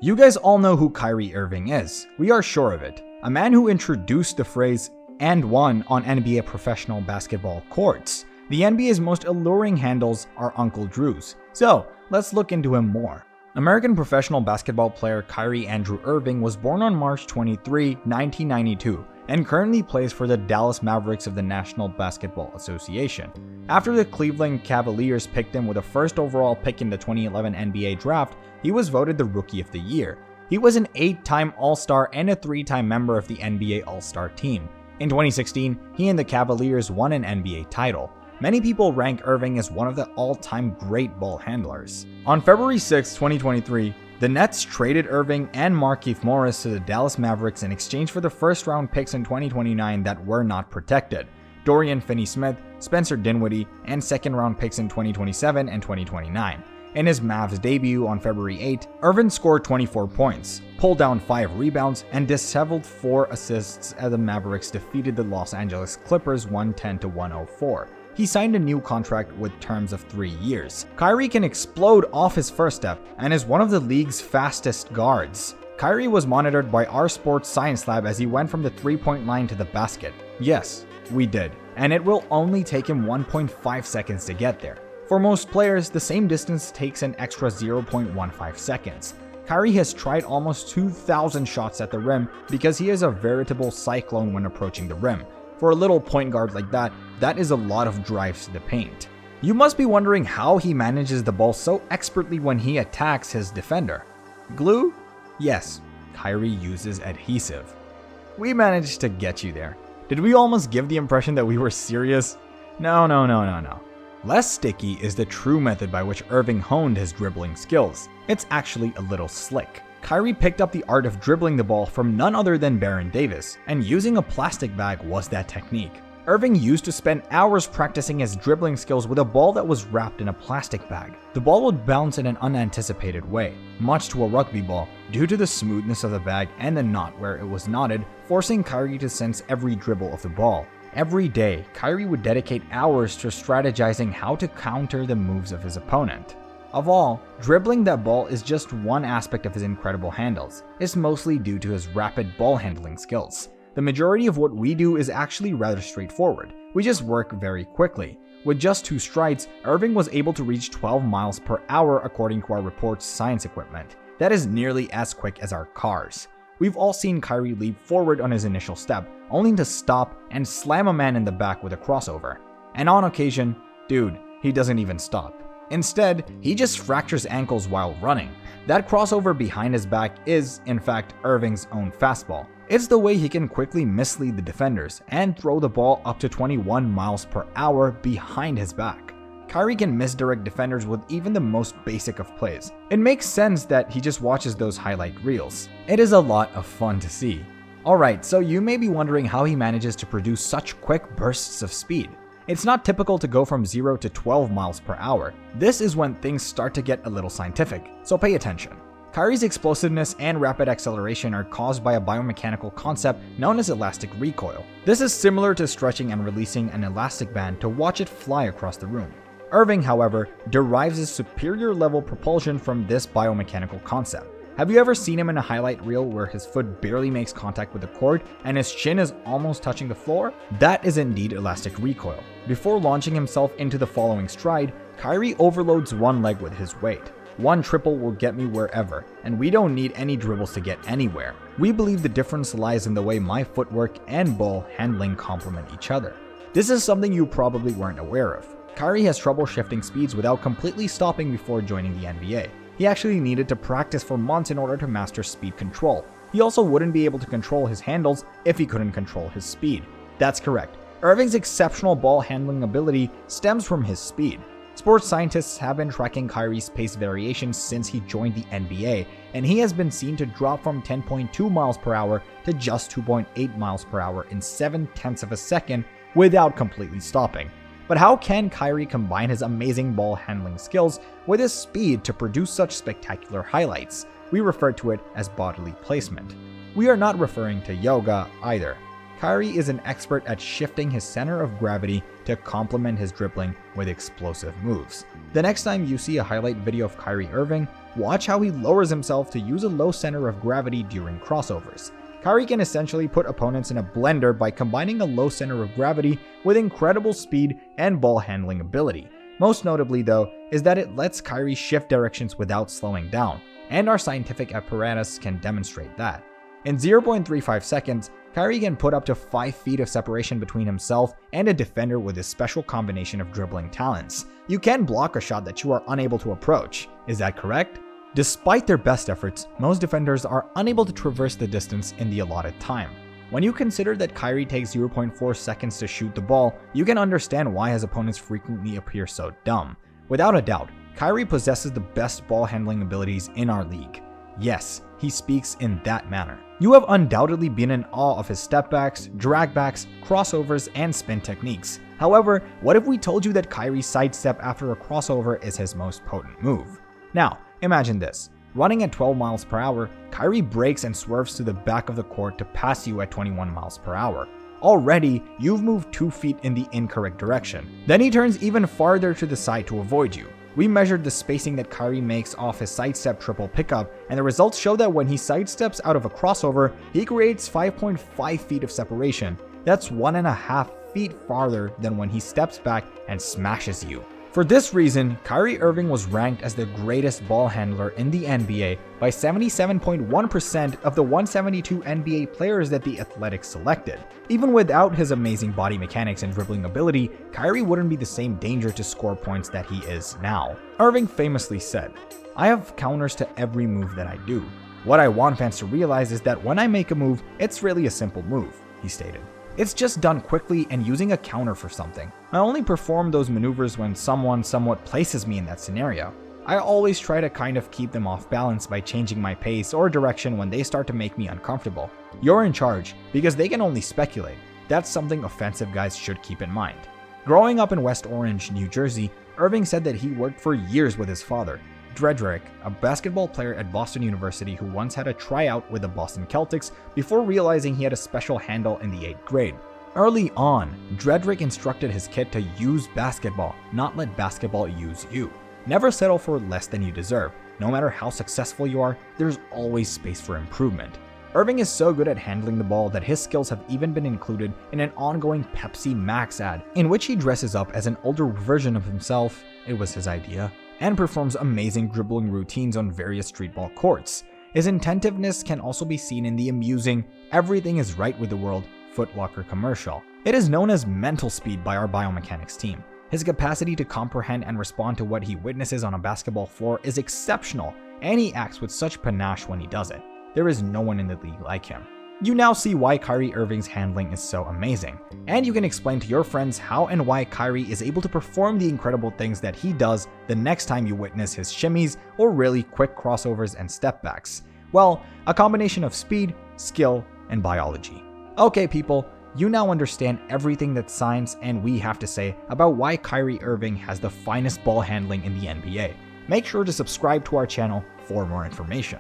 You guys all know who Kyrie Irving is. We are sure of it. A man who introduced the phrase "and one" on NBA professional basketball courts. The NBA's most alluring handles are Uncle Drew's. So, let's look into him more. American professional basketball player Kyrie Andrew Irving was born on March 23, 1992, and currently plays for the Dallas Mavericks of the National Basketball Association. After the Cleveland Cavaliers picked him with a first overall pick in the 2011 NBA draft, he was voted the Rookie of the Year. He was an 8-time All-Star and a 3-time member of the NBA All-Star team. In 2016, he and the Cavaliers won an NBA title. Many people rank Irving as one of the all-time great ball handlers. On February 6, 2023, the Nets traded Irving and Markieff Morris to the Dallas Mavericks in exchange for the first-round picks in 2029 that were not protected: Dorian Finney-Smith, Spencer Dinwiddie, and second-round picks in 2027 and 2029. In his Mavs debut on February 8, Irving scored 24 points, pulled down 5 rebounds, and disheveled 4 assists as the Mavericks defeated the Los Angeles Clippers 110-104. He signed a new contract with terms of 3 years. Kyrie can explode off his first step and is one of the league's fastest guards. Kyrie was monitored by our sports science lab as he went from the 3-point line to the basket. Yes, we did. And it will only take him 1.5 seconds to get there. For most players, the same distance takes an extra 0.15 seconds. Kyrie has tried almost 2,000 shots at the rim because he is a veritable cyclone when approaching the rim. For a little point guard like that, that is a lot of drives to the paint. You must be wondering how he manages the ball so expertly when he attacks his defender. Glue? Yes, Kyrie uses adhesive. We managed to get you there. Did we almost give the impression that we were serious? No. Less sticky is the true method by which Irving honed his dribbling skills. It's actually a little slick. Kyrie picked up the art of dribbling the ball from none other than Baron Davis, and using a plastic bag was that technique. Irving used to spend hours practicing his dribbling skills with a ball that was wrapped in a plastic bag. The ball would bounce in an unanticipated way, much to a rugby ball, due to the smoothness of the bag and the knot where it was knotted, forcing Kyrie to sense every dribble of the ball. Every day, Kyrie would dedicate hours to strategizing how to counter the moves of his opponent. Of all, dribbling that ball is just one aspect of his incredible handles. It's mostly due to his rapid ball handling skills. The majority of what we do is actually rather straightforward. We just work very quickly. With just 2 strides, Irving was able to reach 12 miles per hour according to our report's science equipment. That is nearly as quick as our cars. We've all seen Kyrie leap forward on his initial step, only to stop and slam a man in the back with a crossover. And on occasion, dude, he doesn't even stop. Instead, he just fractures ankles while running. That crossover behind his back is, in fact, Irving's own fastball. It's the way he can quickly mislead the defenders and throw the ball up to 21 miles per hour behind his back. Kyrie can misdirect defenders with even the most basic of plays. It makes sense that he just watches those highlight reels. It is a lot of fun to see. Alright, so you may be wondering how he manages to produce such quick bursts of speed. It's not typical to go from 0 to 12 miles per hour. This is when things start to get a little scientific, so pay attention. Kyrie's explosiveness and rapid acceleration are caused by a biomechanical concept known as elastic recoil. This is similar to stretching and releasing an elastic band to watch it fly across the room. Irving, however, derives his superior level propulsion from this biomechanical concept. Have you ever seen him in a highlight reel where his foot barely makes contact with the court and his chin is almost touching the floor? That is indeed elastic recoil. Before launching himself into the following stride, Kyrie overloads one leg with his weight. One triple will get me wherever, and we don't need any dribbles to get anywhere. We believe the difference lies in the way my footwork and ball handling complement each other. This is something you probably weren't aware of. Kyrie has trouble shifting speeds without completely stopping before joining the NBA. He actually needed to practice for months in order to master speed control. He also wouldn't be able to control his handles if he couldn't control his speed. That's correct. Irving's exceptional ball handling ability stems from his speed. Sports scientists have been tracking Kyrie's pace variations since he joined the NBA, and he has been seen to drop from 10.2 miles per hour to just 2.8 miles per hour in 7/10 of a second without completely stopping. But how can Kyrie combine his amazing ball handling skills with his speed to produce such spectacular highlights? We refer to it as bodily placement. We are not referring to yoga either. Kyrie is an expert at shifting his center of gravity to complement his dribbling with explosive moves. The next time you see a highlight video of Kyrie Irving, watch how he lowers himself to use a low center of gravity during crossovers. Kyrie can essentially put opponents in a blender by combining a low center of gravity with incredible speed and ball handling ability. Most notably though, is that it lets Kyrie shift directions without slowing down, and our scientific apparatus can demonstrate that. In 0.35 seconds, Kyrie can put up to 5 feet of separation between himself and a defender with his special combination of dribbling talents. You can block a shot that you are unable to approach. Is that correct? Despite their best efforts, most defenders are unable to traverse the distance in the allotted time. When you consider that Kyrie takes 0.4 seconds to shoot the ball, you can understand why his opponents frequently appear so dumb. Without a doubt, Kyrie possesses the best ball handling abilities in our league. Yes, he speaks in that manner. You have undoubtedly been in awe of his stepbacks, dragbacks, crossovers, and spin techniques. However, what if we told you that Kyrie's sidestep after a crossover is his most potent move? Now, imagine this. Running at 12 miles per hour, Kyrie brakes and swerves to the back of the court to pass you at 21 miles per hour. Already, you've moved 2 feet in the incorrect direction. Then he turns even farther to the side to avoid you. We measured the spacing that Kyrie makes off his sidestep triple pickup, and the results show that when he sidesteps out of a crossover, he creates 5.5 feet of separation. That's 1.5 feet farther than when he steps back and smashes you. For this reason, Kyrie Irving was ranked as the greatest ball handler in the NBA by 77.1% of the 172 NBA players that the Athletic selected. Even without his amazing body mechanics and dribbling ability, Kyrie wouldn't be the same danger to score points that he is now. Irving famously said, "I have counters to every move that I do. What I want fans to realize is that when I make a move, it's really a simple move," he stated. It's just done quickly and using a counter for something. I only perform those maneuvers when someone somewhat places me in that scenario. I always try to kind of keep them off balance by changing my pace or direction when they start to make me uncomfortable. You're in charge, because they can only speculate. That's something offensive guys should keep in mind. Growing up in West Orange, New Jersey, Irving said that he worked for years with his father, Dredrick, a basketball player at Boston University who once had a tryout with the Boston Celtics before realizing he had a special handle in the 8th grade. Early on, Dredrick instructed his kid to use basketball, not let basketball use you. Never settle for less than you deserve. No matter how successful you are, there's always space for improvement. Irving is so good at handling the ball that his skills have even been included in an ongoing Pepsi Max ad, in which he dresses up as an older version of himself, it was his idea, and performs amazing dribbling routines on various streetball courts. His intentiveness can also be seen in the amusing "Everything is Right with the World" Foot Locker commercial. It is known as mental speed by our biomechanics team. His capacity to comprehend and respond to what he witnesses on a basketball floor is exceptional, and he acts with such panache when he does it. There is no one in the league like him. You now see why Kyrie Irving's handling is so amazing, and you can explain to your friends how and why Kyrie is able to perform the incredible things that he does the next time you witness his shimmies or really quick crossovers and stepbacks. Well, a combination of speed, skill, and biology. Okay people, you now understand everything that science and we have to say about why Kyrie Irving has the finest ball handling in the NBA. Make sure to subscribe to our channel for more information.